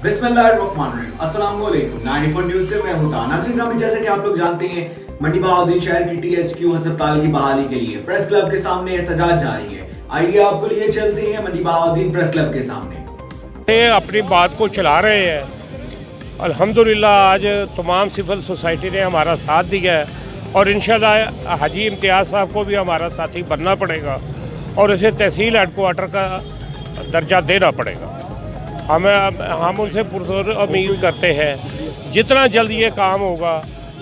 बिस्मिल्लाहिर्रहमानिर्रहीम। अस्सलाम वालेकुम। 94 न्यूज़ से मैं हूं ताना। नाज़रीन ग्रामी, जैसे कि आप लोग जानते हैं, मंडी बहाउद्दीन शहर की THQ अस्पताल की बहाली के लिए प्रेस क्लब के सामने एहतजाज जारी है। आइए आपको लिए चलते हैं मंडी बहाउद्दीन प्रेस क्लब के सामने। ये अपनी बात को चला रहे हैं। अल्हम्दुलिल्लाह आज तमाम सिविल सोसाइटी ने हमारा साथ दिया है और इंशाल्लाह हाजी इम्तियाज़ साहब को भी हमारा साथी बनना पड़ेगा और इसे तहसील हेडक्वार्टर का दर्जा देना पड़ेगा। हम उनसे पुरज़ोर उम्मीद करते हैं जितना जल्द ये काम होगा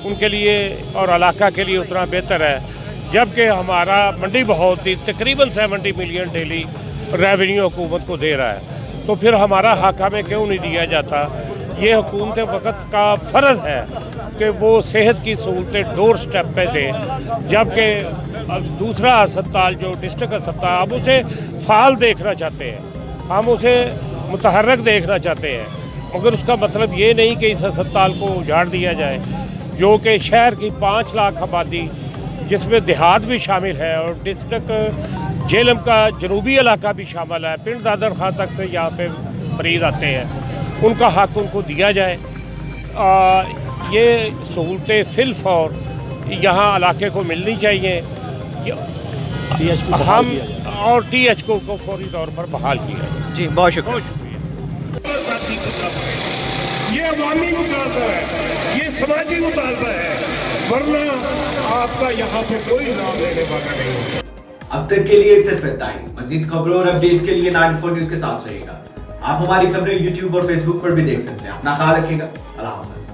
उनके लिए और इलाका के लिए उतना बेहतर है। जबकि हमारा मंडी बहाउद्दीन तकरीबन 70 मिलियन डेली रेवेन्यू हुकूमत को दे रहा है, तो फिर हमारा हक़ हमें क्यों नहीं दिया जाता। ये हुकूमत वक्त का फ़र्ज़ है कि वो सेहत की सहूलतें डोर स्टेप पे दें, जबकि दूसरा अस्पताल जो डिस्ट्रिक्ट अस्पताल हम उसे फ़ाल देखना चाहते हैं, हम उसे मुतहर्रक देखना चाहते हैं, मगर उसका मतलब ये नहीं कि इस अस्पताल को उजाड़ दिया जाए जो कि शहर की 5 लाख आबादी जिसमें देहात भी शामिल है और डिस्ट्रिक्ट जेलम का जनूबी इलाका भी शामिल है, पिंड दादर खां तक से यहाँ पे मरीज़ आते हैं, उनका हक़ उनको दिया जाए। ये सहूलतें फिलफौर यहाँ इलाके को मिलनी चाहिए। हम और THQ को फौरी तौर पर बहाल किया। जी बहुत शुक्रिया। ये अवामी मुतालबा है, ये समाजी मुतालबा है, वरना आपका यहाँ पे कोई नाम लेने वाला नहीं। अब तक के लिए सिर्फ इतना ही। मजीद खबरों और अपडेट के लिए 94 न्यूज़ के साथ रहेगा। आप हमारी खबरें YouTube और Facebook पर भी देख सकते हैं। अपना ख्याल रखिएगा। अल्लाह हाफ़िज़।